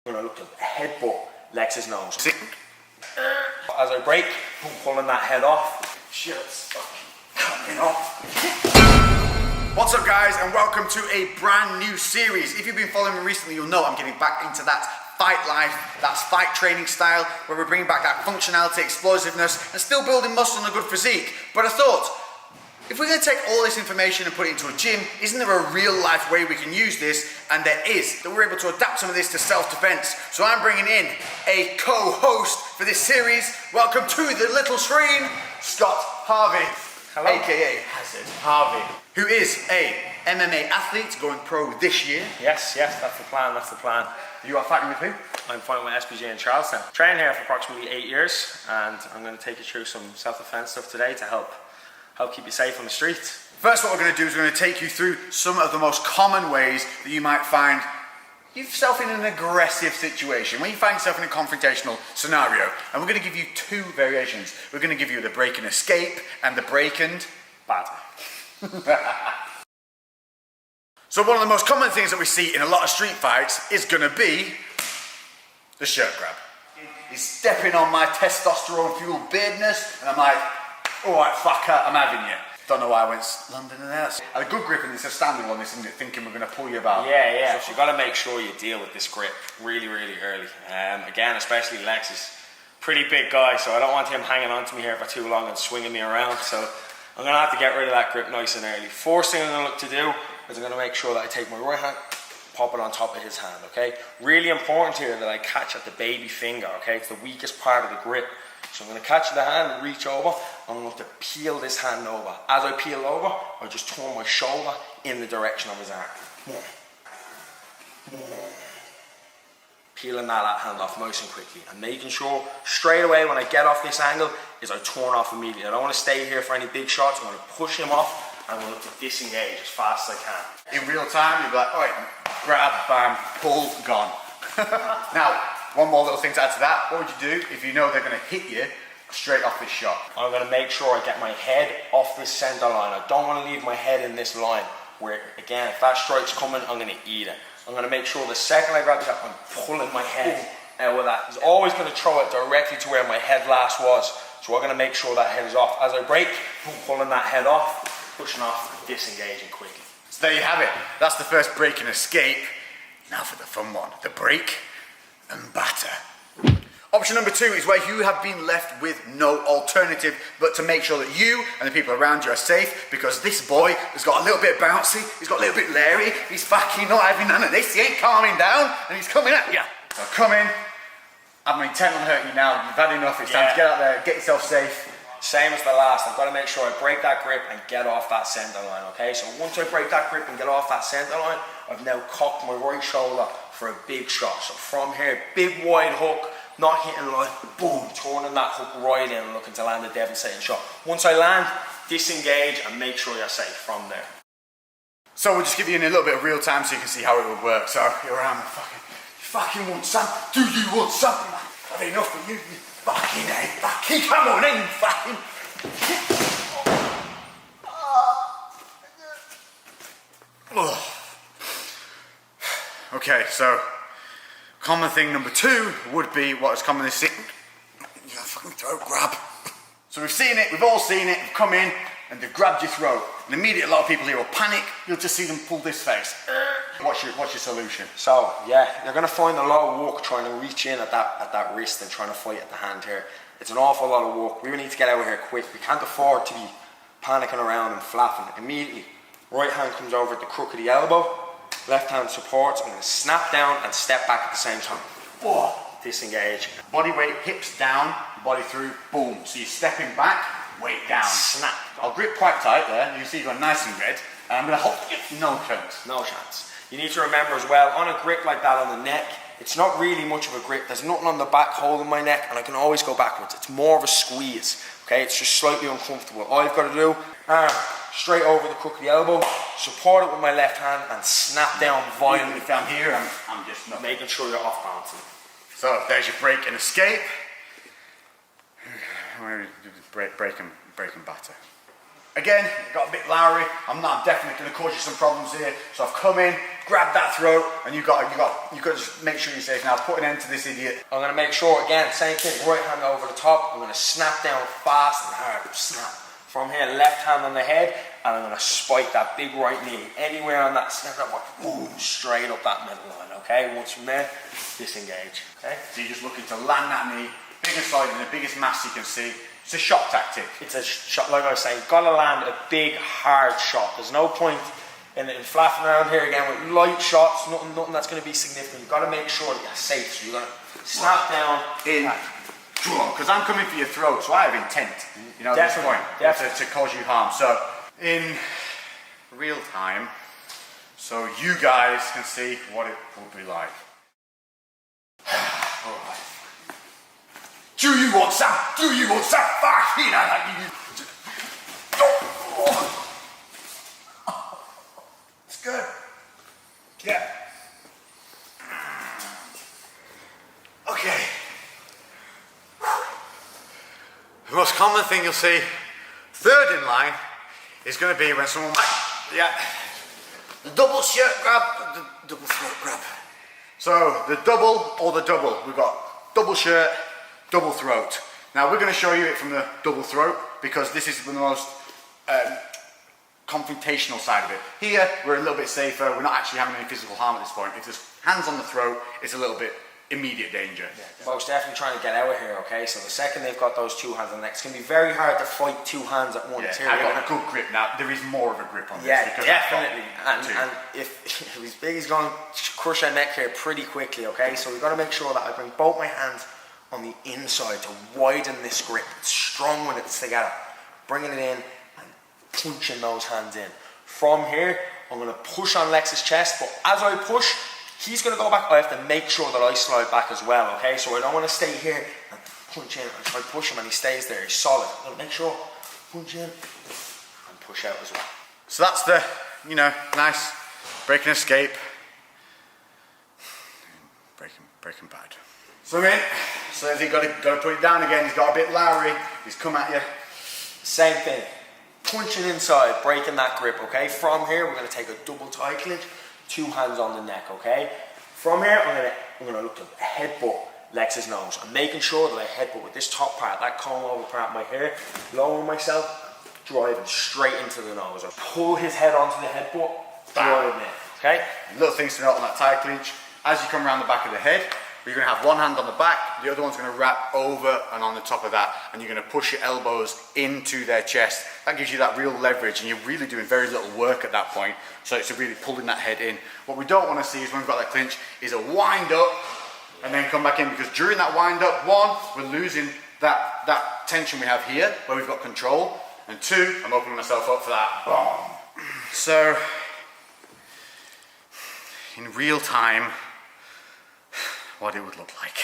I'm going to look to headbutt Lex's nose. As I break, I'm pulling that head off. Shit's coming off. What's up guys, and welcome to a brand new series. If you've been following me recently, you'll know I'm getting back into that fight life, that's fight training style, where we're bringing back that functionality, explosiveness, and still building muscle and a good physique. But I thought, if we're going to take all this information and put it into a gym, isn't there a real life way we can use this? And there is, that we're able to adapt some of this to self-defense. So I'm bringing in a co-host for this series. Welcome to the little screen, Scott Harvey. Hello. AKA Hazard Harvey, who is a MMA athlete going pro this year. Yes, that's the plan, You are fighting with who? I'm fighting with SPG in Charlestown. Trained here for approximately 8 years, and I'm going to take you through some self-defense stuff today to help keep you safe on the streets. First, what we're going to do is we're going to take you through some of the most common ways that you might find yourself in an aggressive situation, when you find yourself in a confrontational scenario. And we're going to give you two variations. We're going to give you the break and escape and the break and batter. So one of the most common things that we see in a lot of street fights is going to be the shirt grab. He's stepping on my testosterone-fueled beardness, and I'm like, all right, fucker, I'm having you. Don't know why I went London and that. I had a good grip, and it's a standing one, isn't it? Thinking we're going to pull you about. Yeah. So you got to make sure you deal with this grip really early. Again, especially Lex is a pretty big guy, so I don't want him hanging on to me here for too long and swinging me around. So I'm going to have to get rid of that grip nice and early. First thing I'm going to look to do is I'm going to make sure that I take my right hand, pop it on top of his hand, okay? Really important here that I catch at the baby finger, okay? It's the weakest part of the grip. So I'm going to catch the hand and reach over. I'm going to peel this hand over. As I peel over, I just turn my shoulder in the direction of his arm. Peeling that hand off nice and quickly. And making sure straight away when I get off this angle is I turn off immediately. I don't want to stay here for any big shots. I'm going to push him off. I'm going to look to disengage as fast as I can. In real time, you'll be like, all right, grab, bam, pull, gone. Now, one more little thing to add to that. What would you do if you know they're going to hit you straight off this shot? I'm going to make sure I get my head off this center line. I don't want to leave my head in this line where, again, if that strike's coming, I'm going to eat it. I'm going to make sure the second I grab the shot, I'm pulling my head out with that. I'm always going to throw it directly to where my head last was. So we're going to make sure that head is off. As I break, I'm pulling that head off, pushing off, disengaging quickly. So there you have it. That's the first break and escape. Now for the fun one, the break and batter. Option number two is where you have been left with no alternative but to make sure that you and the people around you are safe, because this boy has got a little bit bouncy, he's got a little bit leery, he's fucking not having none of this, he ain't calming down, and he's coming at you. So come in, I'm intent on hurting you now, you've had enough, it's time to get out there, get yourself safe. Same as the last, I've got to make sure I break that grip and get off that center line, okay? So once I break that grip and get off that center line, I've now cocked my right shoulder for a big shot. So from here, big wide hook, not hitting line, boom, turning that hook right in and looking to land a devastating shot. Once I land, disengage and make sure you're safe from there. So we'll just give you in a little bit of real time so you can see how it would work. So here I am, you fucking want some? Do you want something? I've had enough of you, fucking come on in, fucking. Okay, so common thing number two would be what is commonly seen. Your fucking throat grab. So we've seen it, we've all seen it, they've come in and they've grabbed your throat. And immediately a lot of people here will panic, you'll just see them pull this face. What's your solution? So, yeah, you're going to find a lot of work trying to reach in at that wrist and trying to fight at the hand here. It's an awful lot of work. We really need to get out of here quick. We can't afford to be panicking around and flapping. Immediately, right hand comes over at the crook of the elbow, left hand supports. I'm going to snap down and step back at the same time. Disengage. Body weight, hips down, body through, boom. So you're stepping back, weight down. Snap. I'll grip quite tight there. You can see you've got nice and red. And I'm going to hold. No chance. No chance. You need to remember as well, on a grip like that on the neck, it's not really much of a grip. There's nothing on the back holding my neck, and I can always go backwards. It's more of a squeeze, okay? It's just slightly uncomfortable. All you've got to do, straight over the crook of the elbow, support it with my left hand, and snap down violently. If I'm here, I'm just not. Making sure you're off balancing. So there's your break and escape. Break and batter. Again, got a bit Lowry. I'm definitely going to cause you some problems here. So I've come in, grabbed that throat, and you've got to just make sure you're safe. Now put an end to this idiot. I'm going to make sure, again, same thing, right hand over the top. I'm going to snap down fast and hard. Snap. From here, left hand on the head, and I'm going to spike that big right knee. Anywhere on that snap, boom, straight up that middle line, okay? Once from there, disengage, okay? So you're just looking to land that knee, biggest side and the biggest mass you can see. It's a shot tactic. It's a shot, like I was saying, you've got to land a big, hard shot. There's no point in flapping around here again with light shots, nothing that's going to be significant. You've got to make sure that you're safe. So you're going to snap down. Because I'm coming for your throat, so I have intent. You know, at this point, to cause you harm. So, in real time, so you guys can see what it will be like. Alright. Do you want some? Do you want some? It's good. Yeah. Okay. The most common thing you'll see, third in line, is going to be when someone, the double shirt grab, the double throat grab. So the double or the double, we've got double shirt, double throat. Now we're going to show you it from the double throat because this is the most confrontational side of it. Here we're a little bit safer, we're not actually having any physical harm at this point. If there's hands on the throat, it's a little bit immediate danger. Yeah, most definitely trying to get out of here, okay? So the second they've got those two hands on the neck, it's going to be very hard to fight two hands at once. Yeah, I've got a good grip now. There is more of a grip on this. Yeah, definitely. And if he's big, he's going to crush our neck here pretty quickly, okay? So we've got to make sure that I bring both my hands on the inside to widen this grip. It's strong when it's together. Bringing it in and punching those hands in. From here, I'm going to push on Lex's chest, but as I push, he's going to go back. I have to make sure that I slide back as well, okay? So I don't want to stay here and punch in and try to push him and he stays there. He's solid. I'm going to make sure, punch in and push out as well. So that's the, nice break and escape. Breaking bad. So in. So he's got to put it down again. He's got a bit Lowry. He's come at you. Same thing. Punching inside, breaking that grip, okay? From here, we're going to take a double tie clinch. Two hands on the neck, okay? From here, I'm gonna look to headbutt Lex's nose. I'm making sure that I headbutt with this top part, that comb over part of my hair, lowering myself, driving straight into the nose. I pull his head onto the headbutt, driving it, okay? Little things to note on that tie clinch. As you come around the back of the head, you're going to have one hand on the back, the other one's going to wrap over and on the top of that, and you're going to push your elbows into their chest. That gives you that real leverage, and you're really doing very little work at that point, so it's really pulling that head in. What we don't want to see is when we've got that clinch, is a wind up, and then come back in, because during that wind up, one, we're losing that tension we have here, where we've got control, and two, I'm opening myself up for that. Boom. So, in real time, what it would look like.